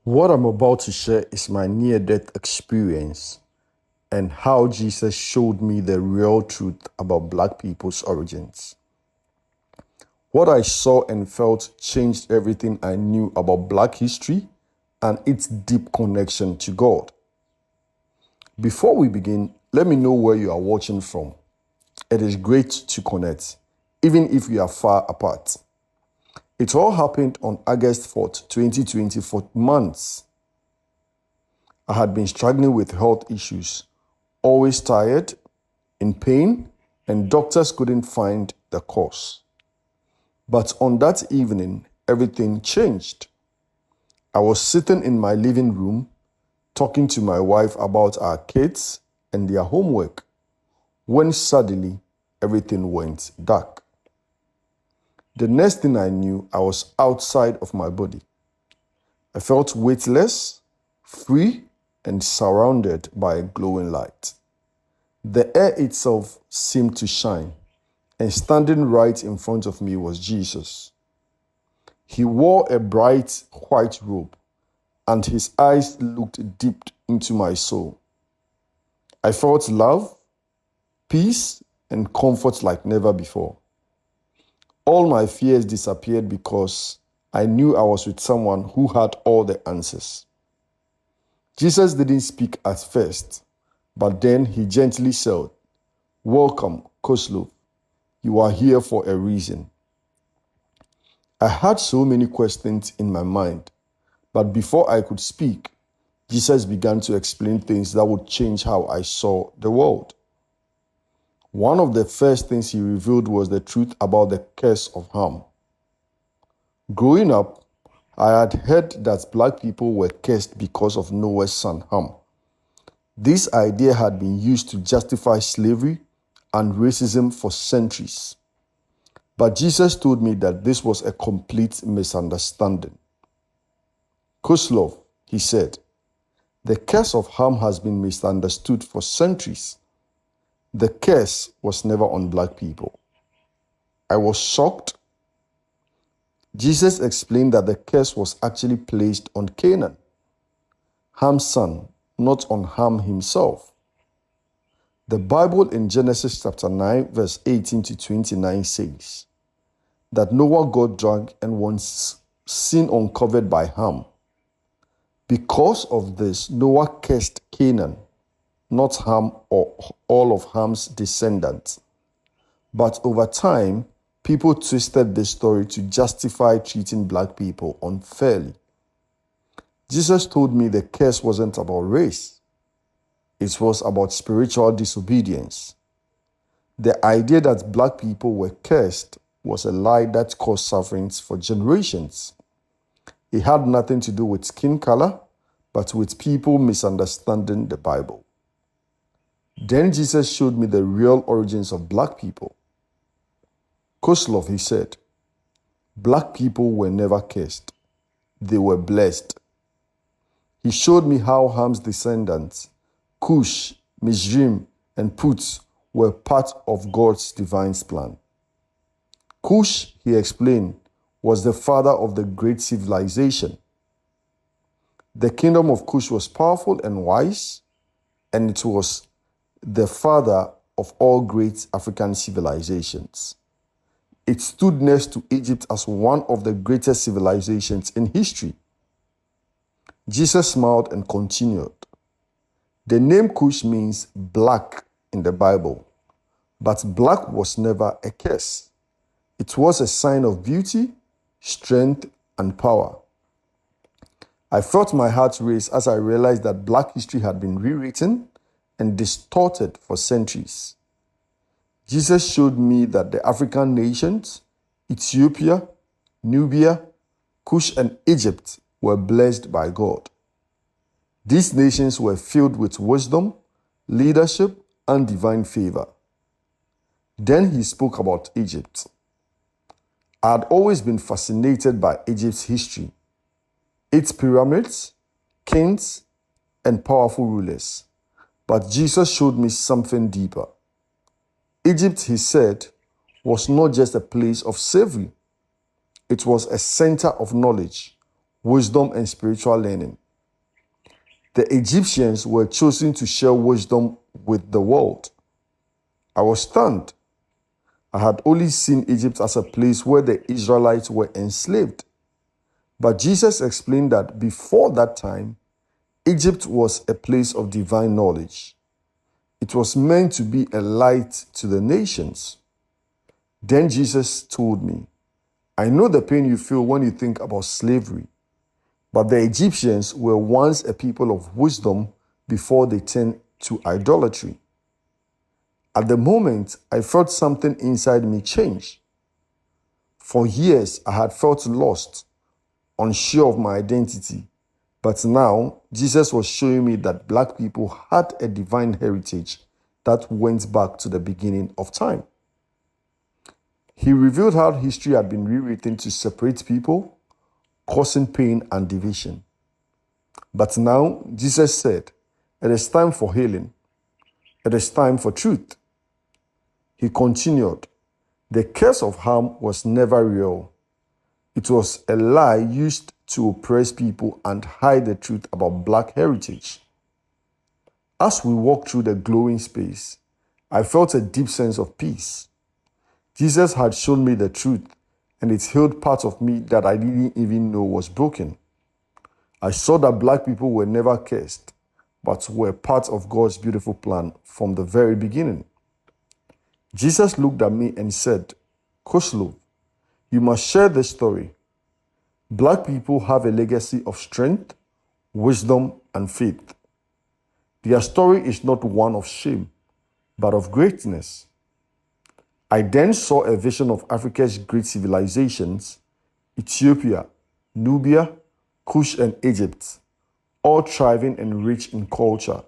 What I'm about to share is my near-death experience and how Jesus showed me the real truth about Black people's origins. What I saw and felt changed everything I knew about Black history and its deep connection to God. Before we begin, let me know where you are watching from. It is great to connect, even if we are far apart. It all happened on August 4th, 2020 for months. I had been struggling with health issues, always tired, in pain, and doctors couldn't find the cause. But on that evening, everything changed. I was sitting in my living room, talking to my wife about our kids and their homework, when suddenly everything went dark. The next thing I knew, I was outside of my body. I felt weightless, free, and surrounded by a glowing light. The air itself seemed to shine, and standing right in front of me was Jesus. He wore a bright white robe, and his eyes looked deep into my soul. I felt love, peace, and comfort like never before. All my fears disappeared because I knew I was with someone who had all the answers. Jesus didn't speak at first, but then he gently said, "Welcome, Kozlov. You are here for a reason." I had so many questions in my mind, but before I could speak, Jesus began to explain things that would change how I saw the world. One of the first things he revealed was the truth about the curse of Ham. Growing up, I had heard that Black people were cursed because of Noah's son Ham. This idea had been used to justify slavery and racism for centuries. But Jesus told me that this was a complete misunderstanding. "Kozlov," he said, "the curse of Ham has been misunderstood for centuries. The curse was never on Black people." I was shocked. Jesus explained that the curse was actually placed on Canaan, Ham's son, not on Ham himself. The Bible in Genesis chapter 9, verse 18 to 29 says that Noah got drunk and was sin uncovered by Ham. Because of this, Noah cursed Canaan, not Ham or all of Ham's descendants. But over time, people twisted this story to justify treating Black people unfairly. Jesus told me the curse wasn't about race. It was about spiritual disobedience. The idea that Black people were cursed was a lie that caused sufferings for generations. It had nothing to do with skin color, but with people misunderstanding the Bible. Then Jesus showed me the real origins of Black people. "Kozlov," he said, "Black people were never cursed. They were blessed." He showed me how Ham's descendants, Cush, Mizraim, and Put, were part of God's divine plan. Cush, he explained, was the father of the great civilization. The kingdom of Cush was powerful and wise, and it was the father of all great African civilizations. It stood next to Egypt as one of the greatest civilizations in history. Jesus smiled and continued. The name Cush means black in the Bible, but black was never a curse. It was a sign of beauty, strength, and power. I felt my heart race as I realized that Black history had been rewritten and distorted for centuries. Jesus showed me that the African nations, Ethiopia, Nubia, Cush, and Egypt were blessed by God. These nations were filled with wisdom, leadership, and divine favor. Then he spoke about Egypt. I had always been fascinated by Egypt's history, its pyramids, kings, and powerful rulers. But Jesus showed me something deeper. Egypt, he said, was not just a place of slavery. It was a center of knowledge, wisdom, and spiritual learning. The Egyptians were chosen to share wisdom with the world. I was stunned. I had only seen Egypt as a place where the Israelites were enslaved. But Jesus explained that before that time, Egypt was a place of divine knowledge. It was meant to be a light to the nations. Then Jesus told me, I know the pain you feel when you think about slavery, but the Egyptians were once a people of wisdom before they turned to idolatry. At the moment, I felt something inside me change. For years, I had felt lost, unsure of my identity. But now, Jesus was showing me that Black people had a divine heritage that went back to the beginning of time. He revealed how history had been rewritten to separate people, causing pain and division. But now, Jesus said, it is time for healing. It is time for truth. He continued, the curse of harm was never real. It was a lie used to oppress people and hide the truth about Black heritage. As we walked through the glowing space, I felt a deep sense of peace. Jesus had shown me the truth, and it healed parts of me that I didn't even know was broken. I saw that Black people were never cursed, but were part of God's beautiful plan from the very beginning. Jesus looked at me and said, Koslow, you must share this story. Black people have a legacy of strength, wisdom, and faith. Their story is not one of shame, but of greatness. I then saw a vision of Africa's great civilizations, Ethiopia, Nubia, Kush, and Egypt, all thriving and rich in culture,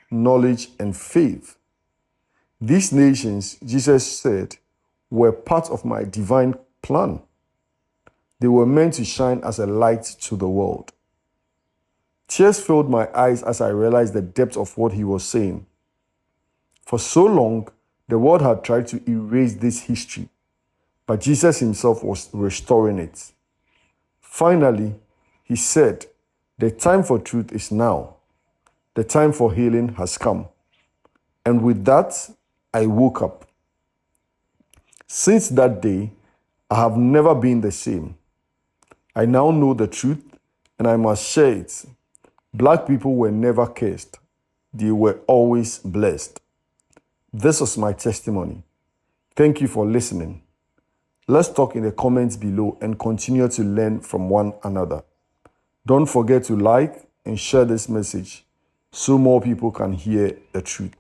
knowledge, and faith. These nations, Jesus said, were part of my divine plan. They were meant to shine as a light to the world. Tears filled my eyes as I realized the depth of what he was saying. For so long, the world had tried to erase this history, but Jesus himself was restoring it. Finally, he said, the time for truth is now. The time for healing has come. And with that, I woke up. Since that day, I have never been the same. I now know the truth, and I must share it. Black people were never cursed. They were always blessed. This was my testimony. Thank you for listening. Let's talk in the comments below and continue to learn from one another. Don't forget to like and share this message so more people can hear the truth.